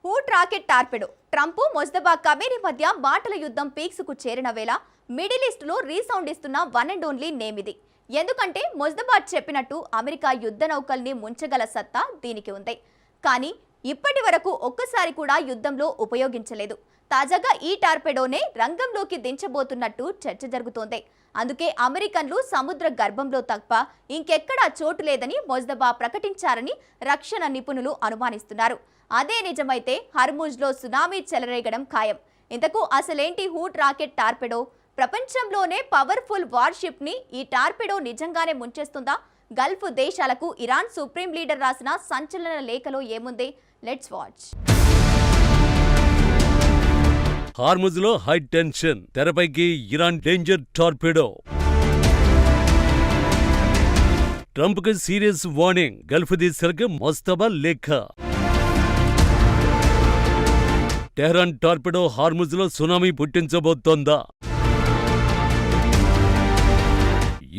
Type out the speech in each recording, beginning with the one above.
Hoot rocket torpedo Trump Mojtaba Khamenei మధ్య మాటల యుద్ధం పీక్స్కు చేరిన వేళ మిడిల్ ఈస్ట్లో రీసౌండ్ ఇస్తున్న వన్ అండ్ ఓన్లీ నేమ్ ఇది. ఎందుకంటే మొజ్దబా చెప్పినట్టు అమెరికా యుద్ధ నౌకల్ని ముంచగల సత్తా దీనికి ఉంది. కానీ ఇప్పటి వరకు ఒక్కసారి కూడా యుద్ధంలో ఉపయోగించలేదు. తాజాగా ఈ టార్పెడోనే రంగంలోకి దించబోతున్నట్టు చర్చ జరుగుతోంది. అందుకే అమెరికన్లు సముద్ర గర్భంలో తప్ప ఇంకెక్కడా చోటు లేదని మొజ్దబా ప్రకటించారని రక్షణ నిపుణులు అనుమానిస్తున్నారు. అదే నిజమైతే హర్ముజ్లో సునామీ చెలరేగడం ఖాయం. ఇంతకు అసలేంటి హూట్ రాకెట్ టార్పెడో? ప్రపంచంలోనే పవర్ఫుల్ వార్షిప్ ని ఈ టార్పెడో నిజంగానే ముంచేస్తుందా? గల్ఫ్ దేశాలకు ఇరాన్ సుప్రీం లీడర్ రాసిన సంచలన లేఖలో ఏముంది? Let's watch. హార్ముజ్లో హై టెన్షన్, తెరపైకి ఇరాన్ డేంజర్ టార్పెడో. ట్రంప్కి సీరియస్ వార్నింగ్, గల్ఫ్ దేశాలకు మొస్తబా లేఖ. టెహ్రాన్ టార్పెడో హార్ముజ్లో సునామీ పుట్టించబోతోందా?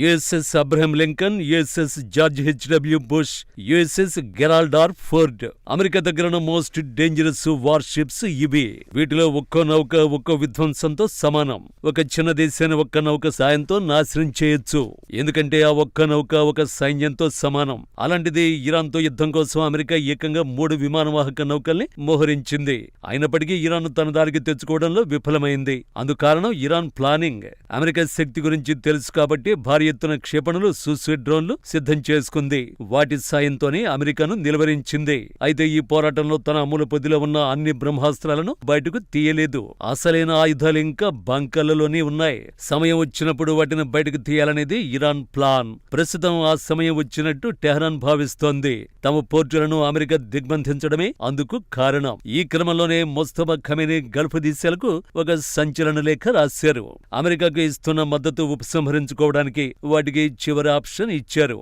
USS Abraham Lincoln, USS George HW Bush, USS Gerald R Ford America దగ్గర మోస్ట్ డేంజరస్ వార్షిప్స్ ఇవి. వీటిలో ఒక్కో నౌక ఒక్కో విధ్వంసంతో సమానం. ఒక చిన్న దేశాన్ని ఒక్క నౌక సాయంతో నాశనం చేయొచ్చు. ఎందుకంటే ఆ ఒక్క నౌక ఒక సైన్యంతో సమానం. అలాంటిది ఇరాన్తో యుద్ధం కోసం అమెరికా ఏకంగా 3 విమానవాహక నౌకల్ని మోహరించింది. అయినప్పటికీ ఇరాన్ తన దారికి తెచ్చుకోవడంలో విఫలమైంది. అందుకారణం ఇరాన్ ప్లానింగ్. అమెరికా శక్తి గురించి తెలుసు కాబట్టి భారీ ఎత్తున క్షేపణులు, సూసైడ్ డ్రోన్లు సిద్ధం చేసుకుంది. వాటి సాయంతోనే అమెరికాను నిలువరించింది. అయితే ఈ పోరాటంలో తన అమూల పొదిలో ఉన్న అన్ని బ్రహ్మాస్త్రాలను బయటకు తీయలేదు. అసలైన ఆయుధాలు ఇంకా బంకర్లలోనే ఉన్నాయి. సమయం వచ్చినప్పుడు వాటిని బయటకు తీయాలనేది ఇరాన్ ప్లాన్. ప్రస్తుతం ఆ సమయం వచ్చినట్టు టెహ్రాన్ భావిస్తోంది. తమ పోర్టులను అమెరికా దిగ్బంధించడమే అందుకు కారణం. ఈ క్రమంలోనే మొస్తబా ఖమేని గల్ఫ్ దేశాలకు ఒక సంచలన లేఖ రాశారు. అమెరికాకు ఇస్తున్న మద్దతు ఉపసంహరించుకోవడానికి వాటికి చివరి ఆప్షన్ ఇచ్చారు.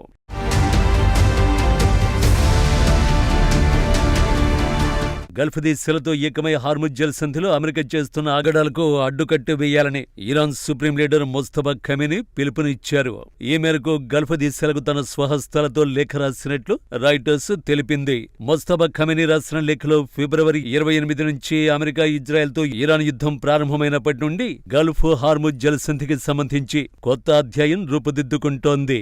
గల్ఫ్ దేశాలతో ఏకమై హార్ముజ్ జలసంధిలో అమెరికా చేస్తున్న ఆగడాలకు అడ్డుకట్ట వేయాలని ఇరాన్ సుప్రీం లీడర్ మొస్తబా ఖమేని పిలుపునిచ్చారు. ఈ మేరకు గల్ఫ్ దేశాలకు తన స్వహస్తాలతో లేఖ రాసినట్లు రాయిటర్స్ తెలిపింది. మొస్తబా ఖమేని రాసిన లేఖలో ఫిబ్రవరి 28 నుంచి అమెరికా ఇజ్రాయెల్తో ఇరాన్ యుద్ధం ప్రారంభమైనప్పటి నుండి గల్ఫ్ హార్ముజ్ జలసంధికి సంబంధించి కొత్త అధ్యాయం రూపుదిద్దుకుంటోంది.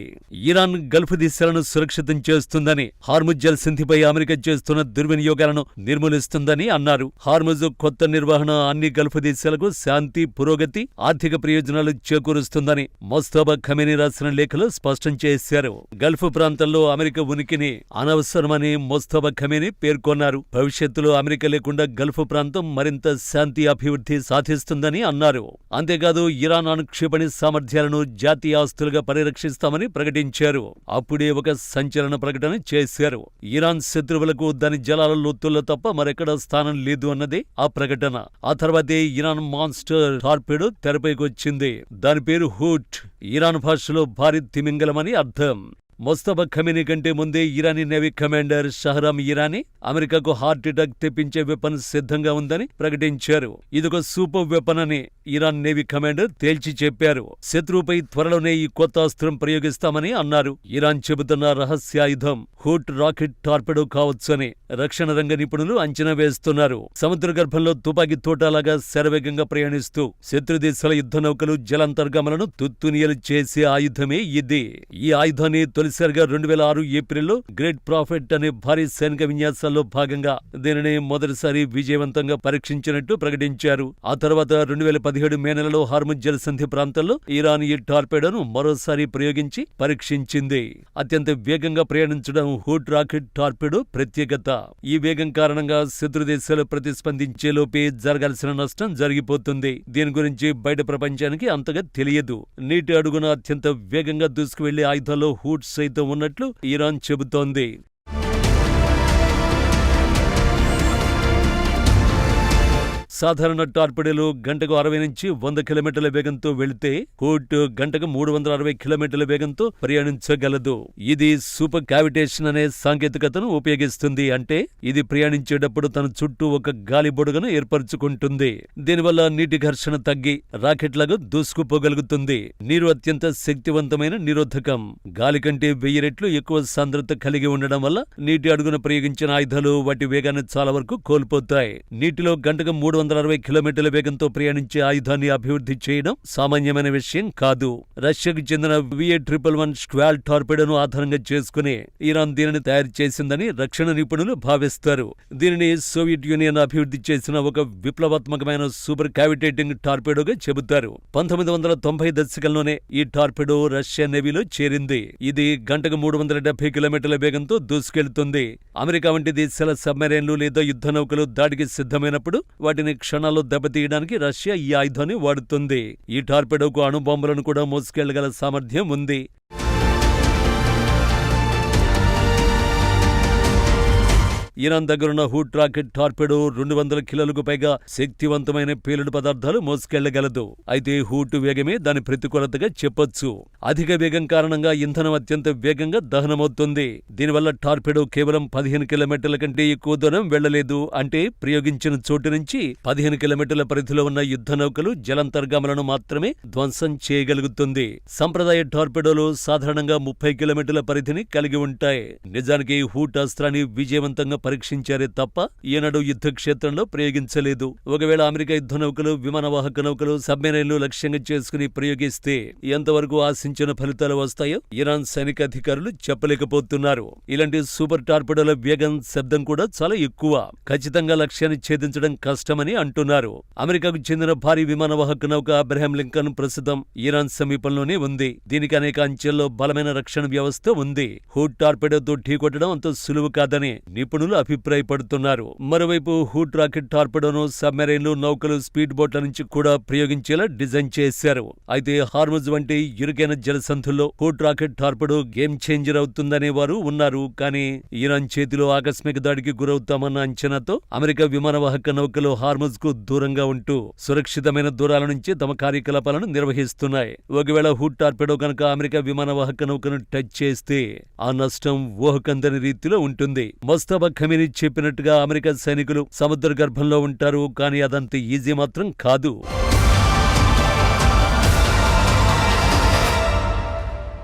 ఇరాన్ గల్ఫ్ దేశాలను సురక్షితం చేస్తుందని, హార్ముజ్ జలసంధిపై అమెరికా చేస్తున్న దుర్వినియోగాలను నిర్మూలిస్తుందని అన్నారు. హార్ముజ్ కొత్త నిర్వహణ అన్ని గల్ఫ్ దేశాలకు శాంతి, పురోగతి, ఆర్థిక ప్రయోజనాలు చేకూరుస్తుందని మొస్తబా ఖమేని రాసిన లేఖలో స్పష్టం చేశారు. గల్ఫ్ ప్రాంతంలో అమెరికా ఉనికిని అనవసరమని మొస్తబా ఖమేని పేర్కొన్నారు. భవిష్యత్తులో అమెరికా లేకుండా గల్ఫ్ ప్రాంతం మరింత శాంతి, అభివృద్ధి సాధిస్తుందని అన్నారు. అంతేకాదు ఇరాన్ అణుక్షేపణి సామర్థ్యాలను జాతీయ ఆస్తులుగా పరిరక్షిస్తామని ప్రకటించారు. అప్పుడే ఒక సంచలన ప్రకటన చేశారు. ఇరాన్ శత్రువులకు దాని జలాల లోతుల్లో తప్ప మరెక్కడ స్థానం లేదు అన్నదే ఆ ప్రకటన. ఆ తర్వాతే ఇరాన్ మాన్స్టర్ టార్పెడో తెరపైకొచ్చింది. దాని పేరు హూట్. ఇరాన్ భాషలో భారీ తిమింగలమని అర్థం. మొస్తబా ఖమేని కంటే ముందే ఇరానీ నేవీ కమాండర్ షహరామ్ ఇరానీ అమెరికాకు హార్ట్ అటాక్ తెప్పించే వెపన్ సిద్ధంగా ఉందని ప్రకటించారు. ఇదొక సూపర్ వెపన్ అని ఇరాన్ నేవీ కమాండర్ తేల్చి చెప్పారు. శత్రువుపై త్వరలోనే ఈ కొత్త అస్త్రం ప్రయోగిస్తామని అన్నారు. ఇరాన్ చెబుతున్న రహస్యాయుధం హూట్ రాకెట్ టార్పెడో కావచ్చని రక్షణ రంగ నిపుణులు అంచనా వేస్తున్నారు. సముద్ర గర్భంలో తుపాకీ తోటలాగా శరవేగంగా ప్రయాణిస్తూ శత్రు దేశాల యుద్ధ నౌకలు, జలాంతర్గమలను తుత్తునియలు చేసే ఆయుధమే ఇది. ఈ ఆయుధాన్ని తొలిసారిగా 2006 ఏప్రిల్లో గ్రేట్ ప్రాఫిట్ అనే భారీ సైనిక విన్యాసాల్లో భాగంగా దీనిని మొదటిసారి విజయవంతంగా పరీక్షించినట్టు ప్రకటించారు. ఆ తర్వాత 2017 మే నెలలో హార్ముజ్ జలసంధి ప్రాంతంలో ఇరాన్ ఈ టార్పెడోను మరోసారి ప్రయోగించి పరీక్షించింది. అత్యంత వేగంగా ప్రయాణించడం హూట్ రాకెట్ టార్పెడో ప్రత్యేకత. ఈ వేగం కారణంగా శత్రు దేశాలు ప్రతిస్పందించేలోపే జరగాల్సిన నష్టం జరిగిపోతుంది. దీని గురించి బయట ప్రపంచానికి అంతగా తెలియదు. నీటి అడుగున అత్యంత వేగంగా దూసుకువెళ్లే ఆయుధాల్లో హూట్ సైతం ఉన్నట్లు ఇరాన్ చెబుతోంది. సాధారణ టార్పెడోలు గంటకు 60 నుంచి 100 కిలోమీటర్ల వేగంతో వెళితే హూట్ గంటకు 360 కిలోమీటర్ల వేగంతో ప్రయాణించగలదు. ఇది సూపర్ కావిటేషన్ అనే సాంకేతికతను ఉపయోగిస్తుంది. అంటే ఇది ప్రయాణించేటప్పుడు తన చుట్టూ ఒక గాలి బుడగను ఏర్పరచుకుంటుంది. దీనివల్ల నీటి ఘర్షణ తగ్గి రాకెట్లాగా దూసుకుపోగలుగుతుంది. నీరు అత్యంత శక్తివంతమైన నిరోధకం. గాలి కంటే 1000 రెట్లు ఎక్కువ సాంద్రత కలిగి ఉండడం వల్ల నీటి అడుగున ప్రయోగించిన ఆయుధాలు వాటి వేగాన్ని చాలా వరకు కోల్పోతాయి. నీటిలో గంటకు 360 కిలోమీటర్ల వేగంతో ప్రయాణించే ఆయుధాన్ని అభివృద్ధి చేయడం సామాన్యమైన విషయం కాదు. రష్యాకు చెందిన VA-111 స్క్వాల్ టార్పెడోను ఆధారంగా చేసుకుని ఇరాన్ దీనిని తయారు చేసిందని రక్షణ నిపుణులు భావిస్తారు. దీనిని సోవియట్ యూనియన్ అభివృద్ధి చేసిన ఒక విప్లవాత్మకమైన సూపర్ కావిటేటింగ్ టార్పెడోగా చెబుతారు. 1990 దశకంలోనే ఈ టార్పెడో రష్యా నేవీలో చేరింది. ఇది గంటకు 370 కిలోమీటర్ల వేగంతో దూసుకెళ్తుంది. అమెరికా వంటి దేశాల సబ్మెరైన్లు లేదా యుద్ధ నౌకలు దాడికి సిద్ధమైనప్పుడు వాటిని క్షణాల్లో దెబ్బతీయడానికి రష్యా ఈ ఆయుధాన్ని వాడుతుంది. ఈ టార్పెడోకు అణుబాంబులను కూడా మోసుకెళ్లగల సామర్థ్యం ఉంది. ఇరాన్ దగ్గరున్న హూట్ రాకెట్ టార్పెడో 200 కిలోలకు పైగా శక్తివంతమైన పేలుడు పదార్థాలు మోసుకెళ్లగలదు. అయితే హూట్ వేగమే దాని ప్రతికూలతగా చెప్పొచ్చు. అధిక వేగం కారణంగా ఇంధనం అత్యంత వేగంగా దహనమవుతుంది. దీనివల్ల టార్పెడో కేవలం 15 కిలోమీటర్ల కంటే ఎక్కువ దూరం వెళ్లలేదు. అంటే ప్రయోగించిన చోటు నుంచి 15 కిలోమీటర్ల పరిధిలో ఉన్న యుద్ధ నౌకలు జలాంతర్గాములను మాత్రమే ధ్వంసం చేయగలుగుతుంది. సంప్రదాయ టార్పెడోలు సాధారణంగా 30 కిలోమీటర్ల పరిధిని కలిగి ఉంటాయి. నిజానికి హూట్ అస్త్రాన్ని విజయవంతంగా పరీక్షించారే తప్ప ఈనాడు యుద్ధ క్షేత్రంలో ప్రయోగించలేదు. ఒకవేళ అమెరికా యుద్ధ నౌకలు, విమానవాహక నౌకలు, సబ్మెరైన్లు లక్ష్యంగా చేసుకుని ప్రయోగిస్తే ఎంతవరకు ఆశించిన ఫలితాలు వస్తాయో ఇరాన్ సైనిక అధికారులు చెప్పలేకపోతున్నారు. ఇలాంటి సూపర్ టార్పెడోల వేగం, శబ్దం కూడా చాలా ఎక్కువ. ఖచ్చితంగా లక్ష్యాన్ని ఛేదించడం కష్టమని అంటున్నారు. అమెరికాకు చెందిన భారీ విమానవాహక నౌక అబ్రహాం లింకన్ ప్రస్తుతం ఇరాన్ సమీపంలోనే ఉంది. దీనికి అనేక అంచెల్లో బలమైన రక్షణ వ్యవస్థ ఉంది. హూట్ టార్పెడోతో ఢీకొట్టడం అంత సులువు కాదని నిపుణులు అభిప్రాయపడుతున్నారు. మరోవైపు హూట్ రాకెట్ టార్పెడోను సబ్మెరైన్లు, నౌకలు, స్పీడ్ బోట్ల నుంచి కూడా ప్రయోగించేలా డిజైన్ చేశారు. అయితే హార్ముజ్ వంటి ఇరుకైన జలసంధుల్లో Hoot rocket torpedo game changer అవుతుందనే వారు ఉన్నారు. కానీ ఇరాన్ చేతిలో ఆకస్మిక దాడికి గురవుతామన్న అంచనాతో అమెరికా విమానవాహక నౌకలు హార్ముజ్ కు దూరంగా ఉంటూ సురక్షితమైన దూరాల నుంచి తమ కార్యకలాపాలను నిర్వహిస్తున్నాయి. ఒకవేళ హూట్ టార్పెడో కనుక అమెరికా విమానవాహక నౌకను టచ్ చేస్తే ఆ నష్టం ఊహకందని రీతిలో ఉంటుంది. ముస్తఫా ఖమీనీ చెప్పినట్టుగా అమెరికా సైనికులు సముద్ర గర్భంలో ఉంటారు. కానీ అదంత ఈజీ మాత్రం కాదు.